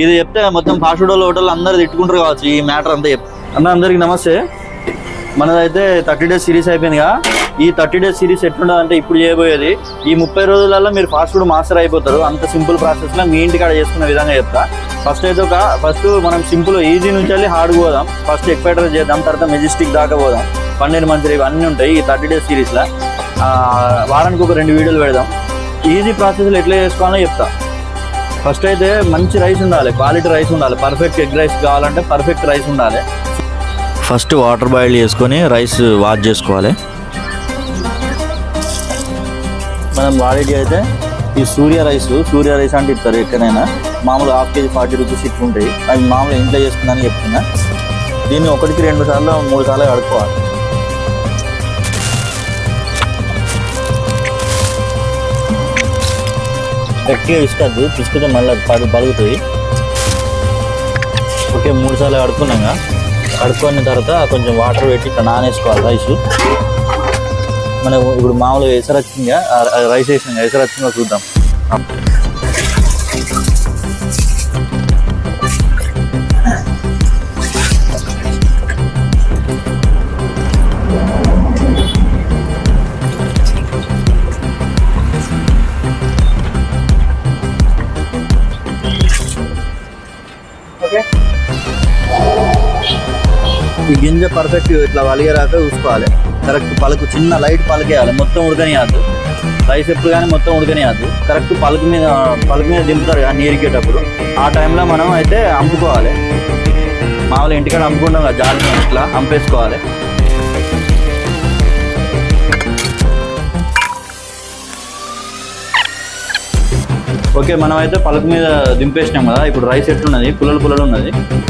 ఇది చెప్తే మొత్తం ఫాస్ట్ ఫుడ్ హోటల్ అందరు తిట్టుకుంటారు కావచ్చు ఈ మ్యాటర్ అంతా అన్న. అందరికి నమస్తే. మనదైతే 30 days సిరీస్ అయిపోయిందిగా. ఈ 30 days సిరీస్ ఎట్లుండదు అంటే ఇప్పుడు చేయబోయేది ఈ 30 రోజులలో మీరు ఫాస్ట్ ఫుడ్ మాస్టర్ అయిపోతారు. అంత సింపుల్ ప్రాసెస్లో మీ ఇంటికాడ చేసుకునే విధంగా చెప్తా. ఫస్ట్ మనం సింపుల్ ఈజీ నుంచి వెళ్ళి హార్డ్ పోదాం. ఫస్ట్ ఎగ్ ఫ్రైడ్ రైస్ చేద్దాం, తర్వాత మెజెస్టిక్ దాకా పోదాం. పన్నీర్ మంచూరియా ఇవన్నీ ఉంటాయి ఈ 30 days సిరీస్లో. వారానికి ఒక 2 వీడియోలు పెడదాం. ఈజీ ప్రాసెస్లో ఎట్లా చేసుకోవాలో చెప్తా. ఫస్ట్ అయితే మంచి రైస్ ఉండాలి, క్వాలిటీ రైస్ ఉండాలి. పర్ఫెక్ట్ ఎగ్ రైస్ కావాలంటే పర్ఫెక్ట్ రైస్ ఉండాలి. ఫస్ట్ వాటర్ బాయిల్ చేసుకొని రైస్ వాష్ చేసుకోవాలి. మనం వాడేది అయితే ఈ సూర్య రైస్ అంటే ఇస్తారు ఎక్కడైనా. మామూలు ½ kg 40 రూపీస్ ఇట్లా ఉంటాయి. అవి మామూలు ఇంట్లో చేసుకుందని చెప్తున్నా. దీన్ని 1కి 2 సార్లు 3 సార్లు కడుక్కోవాలి. గట్టిగా ఇసుకోద్దు, తీసుకుంటే మళ్ళీ పలుగుతుంది. ఓకే, 3 సార్లు కడుక్కున్న తర్వాత కొంచెం వాటర్ పెట్టి ఇట్లా నానేసుకోవాలి రైస్. మనం ఇప్పుడు మామూలుగా ఎసరొచ్చిందిగా రైస్ వేసినాక ఎసరొచ్చిందో చూద్దాం. ఓకే, ఈ గింజ పర్ఫెక్ట్ ఇట్లా వలిగేరాక చూసుకోవాలి. కరెక్ట్ పలుకు, చిన్న లైట్ పలికేయాలి, మొత్తం ఉడకనియద్దు. రైస్ ఎప్పుడు కానీ మొత్తం ఉడకనియద్దు. కరెక్ట్ పలుకు మీద దింపుతారు కానీ నీరికేటప్పుడు. ఆ టైంలో మనం అయితే అంపుకోవాలి. మామూలుగా ఇంటికాడ అంపుకుంటాం కదా, జాలి ఇట్లా అంపేసుకోవాలి. ఓకే, మనం అయితే పలుకు మీద దింపేసినాం కదా. ఇప్పుడు రైస్ ఎట్లున్నది, పుల్లలు ఉన్నది.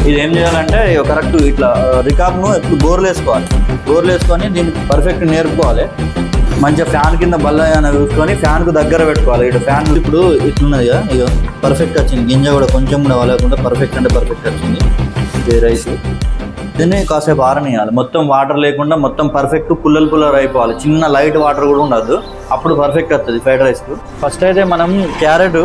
ఇది ఏం చేయాలంటే కరెక్ట్ ఇట్లా రికాబ్ను ఎప్పుడు గోర్లు వేసుకొని దీన్ని పర్ఫెక్ట్ నేర్పుకోవాలి. మంచిగా ఫ్యాన్ కింద బల్ల అని చూసుకొని ఫ్యాన్కు దగ్గర పెట్టుకోవాలి. ఇటు ఫ్యాన్ ఇప్పుడు ఇట్లున్నది కదా, ఇక పర్ఫెక్ట్ వచ్చింది. గింజ కూడా కొంచెం కూడా వలకుండా పర్ఫెక్ట్ అంటే పర్ఫెక్ట్ వచ్చింది ఈ రైస్. దీన్ని కాసేపు ఆరనియాలి. మొత్తం వాటర్ లేకుండా మొత్తం పర్ఫెక్ట్ పుల్లలు అయిపోవాలి. చిన్న లైట్ వాటర్ కూడా ఉండద్దు, అప్పుడు పర్ఫెక్ట్ వస్తుంది ఫ్రైడ్ రైస్కు. ఫస్ట్ అయితే మనం క్యారెట్,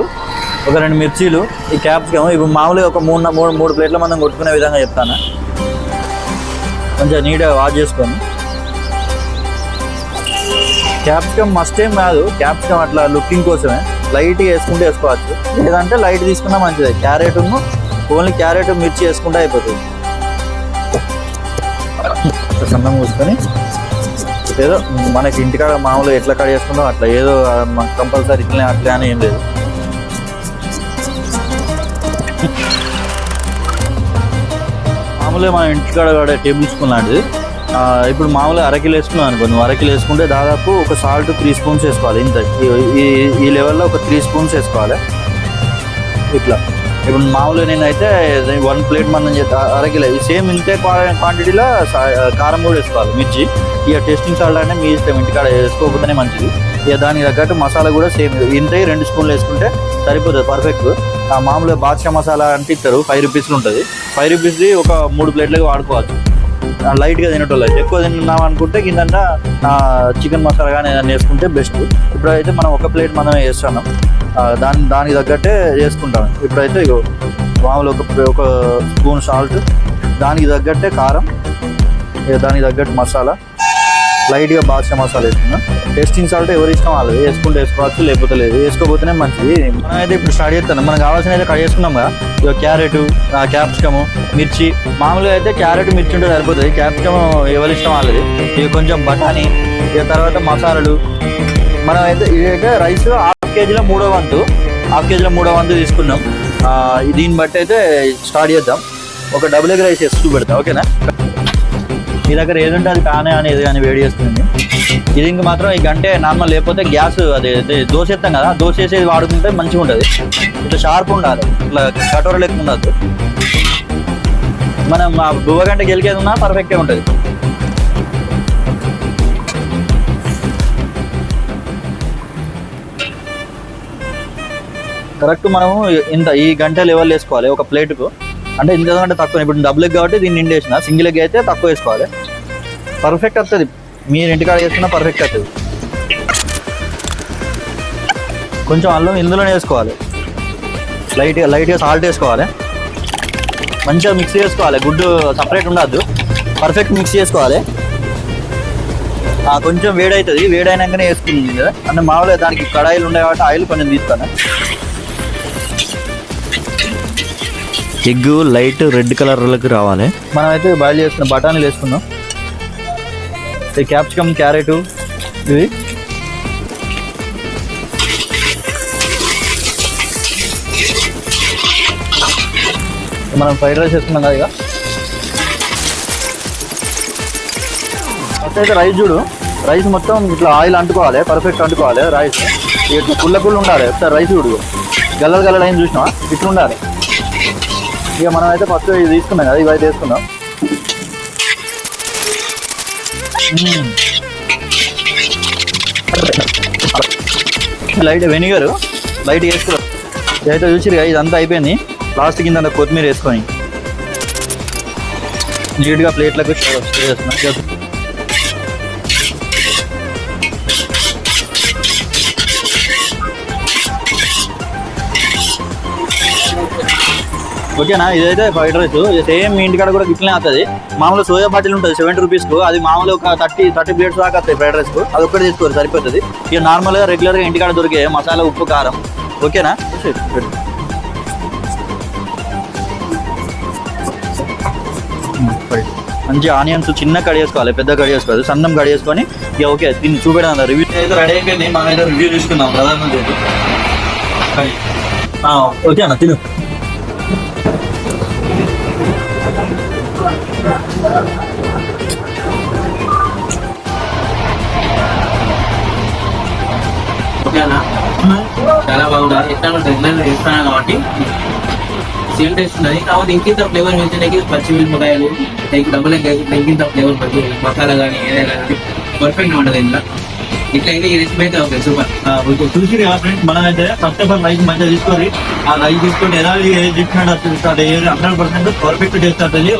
ఒక 2 మిర్చీలు, ఈ క్యాప్సికమ్ ఇప్పుడు మామూలుగా ఒక 3 ప్లేట్ల మనం కొట్టుకునే విధంగా చెప్తాను. కొంచెం నీట్గా వాష్ చేసుకొని. క్యాప్సికమ్ మస్ట్ ఏం కాదు, క్యాప్సికమ్ అట్లా లుకింగ్ కోసమే లైట్గా వేసుకోవచ్చు. లేదంటే లైట్ తీసుకున్నా మంచిది. ఓన్లీ క్యారెట్ మిర్చి వేసుకుంటే అయిపోతుంది. సన్నం మూసుకొని ఏదో మనకి ఇంటికాడ మామూలుగా ఎట్లా కట్ చేసుకుంటాం అట్లా, ఏదో కంపల్సరీ ఇట్లా అట్లా అని ఏం లేదు. మామూలుగా మనం ఇంటికాడ కూడా టేబుల్ స్పూన్ లాంటిది. ఇప్పుడు మామూలుగా అరకిలో వేసుకున్నాం అనుకో, నువ్వు అరకిలో వేసుకుంటే దాదాపు ఒక సాల్ట్ 3 స్పూన్స్ వేసుకోవాలి. ఇంత ఈ లెవెల్లో ఒక 3 స్పూన్స్ వేసుకోవాలి. ఇట్లా ఇప్పుడు మామూలుగా నేనైతే 1 ప్లేట్ మనం అరకిలో సేమ్ ఇంతే క్వాంటిటీలో కారం కూడా వేసుకోవాలి, మిర్చి. ఇక టేస్టింగ్ సాల్ట్ అంటే మీ ఇష్టం, ఇంటికాడ వేసుకోకపోతేనే మంచిది. ఇక దానికి తగ్గట్టు మసాలా కూడా సేమ్ ఇంతే 2 స్పూన్లు వేసుకుంటే సరిపోతుంది పర్ఫెక్ట్. మామూలుగా బాద్షా మసాలా అంటే ఇస్తారు, 5 రూపీస్లు ఉంటుంది. 5 రూపీస్ది ఒక 3 ప్లేట్లకు వాడుకోవచ్చు. లైట్గా తినేటోళ్ళు అయితే. ఎక్కువ తిన్నాం అనుకుంటే కింద చికెన్ మసాలా కానీ ఏదైనా వేసుకుంటే బెస్ట్. ఇప్పుడైతే మనం 1 ప్లేట్ మనమే వేస్తున్నాం, దానికి తగ్గట్టే చేసుకుంటాం. ఇప్పుడైతే మామూలు ఒక స్పూన్ సాల్ట్, దానికి తగ్గట్టే కారం, దానికి తగ్గట్టు మసాలా, లైట్గా బాద్షా మసాలా వేసుకున్నాం. టేస్టింగ్ సాల్ట్ ఎవరి ఇష్టం వాళ్ళు వేసుకుంటే వేసుకోవచ్చు, లేకపోతే లేదు. వేసుకోకపోతేనే మంచిది. మనం అయితే ఇప్పుడు స్టార్ట్ చేస్తాం. మనకు కావాల్సిన అయితే కట్ చేసుకున్నాం కదా. ఇక క్యారెట్, క్యాప్సికము, మిర్చి. మామూలుగా అయితే క్యారెట్ మిర్చి ఉంటే సరిపోతుంది. క్యాప్సికమ్ ఎవరి ఇష్టం వాళ్ళది. ఇక కొంచెం బఠానీ, ఇక తర్వాత మసాలాలు. మనం అయితే ఇదైతే రైస్ ½ కేజీలో 3/4 తీసుకున్నాం. దీన్ని బట్టి అయితే స్టార్ట్ చేద్దాం. ఒక డబుల్ ఎగ్ రైస్ వేసి చూపెడతాం, ఓకేనా? మీ దగ్గర ఏది ఉంటే అది కానే అనేది కానీ వేడి చేస్తుంది. ఇది ఇంక మాత్రం ఈ గంటే నార్మల్, లేకపోతే గ్యాస్ అదే దోశ వేస్తాం కదా, దోశ వేసేది వాడుకుంటే మంచిగా ఉంటుంది. ఇట్లా షార్ప్ ఉండాలి, ఇట్లా కటోర లెక్క ఉండద్దు. మనం బువ్వ గంట గెలికేది ఉన్నా పర్ఫెక్ట్గా ఉంటుంది. కరెక్ట్ మనము ఈ గంట లెవెల్ వేసుకోవాలి ఒక ప్లేటుకు. అంటే ఇంతకంటే తక్కువ. ఇప్పుడు డబుల్ ఎగ్ కాబట్టి దీన్ని నిండేసిన, సింగిల్ ఎగ్ అయితే తక్కువ వేసుకోవాలి. పర్ఫెక్ట్ వస్తుంది. మీరు ఇంటికాడ వేసుకున్నా పర్ఫెక్ట్ వస్తుంది. కొంచెం అల్లం ఇందులోనే వేసుకోవాలి. లైట్గా సాల్ట్ వేసుకోవాలి. మంచిగా మిక్స్ చేసుకోవాలి, గుడ్డు సపరేట్ ఉండద్దు, పర్ఫెక్ట్ మిక్స్ చేసుకోవాలి. కొంచెం వేడవుతుంది, వేడైనాకనే వేసుకుంది కదా అంటే మామూలుగా దానికి కడాయిలు ఉన్నాయి కాబట్టి ఆయిల్ కొంచెం తీస్తాను. ఎగ్ లైట్ రెడ్ కలర్లోకి రావాలి. మనం అయితే బాయిల్ చేసుకున్న బఠానీలు వేసుకుందాం, ఈ క్యాప్సికమ్, క్యారెట్, ఇవి మనం ఫ్రైడ్ రైస్ వేసుకున్నాం కదా. ఇక ఫస్ట్ అయితే రైస్ చూడు, రైస్ మొత్తం ఇట్లా ఆయిల్ అంటుకోవాలి, పర్ఫెక్ట్ అంటుకోవాలి రైస్, ఇట్లా పుల్ల ఉండాలి. ఒకసారి రైస్ చూడు, గల్లలు గల్లలు అయిన చూసినా ఇట్లా ఉండాలి. ఇక మనం అయితే ఫస్ట్ ఇది తీసుకున్నాం కదా, ఇవి అయితే వేసుకుందాం. లైట్ వెనిగర్ లైట్ వేసుకోవాలి. ఇదైతే చూసిరుగా ఇదంతా అయిపోయింది. లాస్ట్ కింద కొత్తిమీర వేసుకొని నీట్గా ప్లేట్లకు చేస్తున్నాం. ఓకేనా, ఇదైతే ఫ్రైడ్ రైస్. సేమ్ మీ ఇంటికాడ కూడా ఇట్లనే అవుతుంది. మామూలు సోయా బాటిల్ ఉంటుంది 70 రూపీస్కు, అది మామూలు ఒక 30 ప్లేట్స్ దాకా వస్తాయి ఫ్రైడ్ రైస్కు. అది ఒక్కటి తీసుకోవాలి సరిపోతుంది. ఇక నార్మల్గా రెగ్యులర్గా ఇంటికాడ దొరికే మసాలా, ఉప్పు, కారం. ఓకేనా, మంచి ఆనియన్స్ చిన్న కట్ చేసుకోవాలి, పెద్ద కట్ చేసుకోవాలి, సన్నం కట్ చేసుకొని. ఇక ఓకే దీన్ని చూపెడదాం. రివ్యూ అయితే రెడీ అయిపోయింది, మనం అయితే రివ్యూ తీసుకుందాం ప్రధానమంత్రి. ఓకే అన్న తిను. చాలా బాగుంటుంది. ఎట్లా రెగ్యులర్ చేస్తాను కాబట్టి సేమ్ టేస్ట్ ఉన్నది. కాబట్టి ఇంకింత ఫ్లేవర్ పెంచడానికి పచ్చిమిరపకాయలు డబుల్ ఇంకింత ఫ్లేవర్ మంచి మసాలా కానీ ఏదైనా కానీ పర్ఫెక్ట్గా ఉంటుంది. ఇంట్లో ఇట్లా అయితే ఈ రెసిపీ అయితే ఓకే సూపర్. చూసి ఫ్రెండ్స్, మనం అయితే ఫస్ట్ ఆఫ్ ఆల్ రైస్ మంచిగా తీసుకొని, ఆ రైస్ తీసుకొని ఎలా డిఫరెంట్ వస్తుంది, 100% పర్ఫెక్ట్ టేస్ట్ వస్తుంది.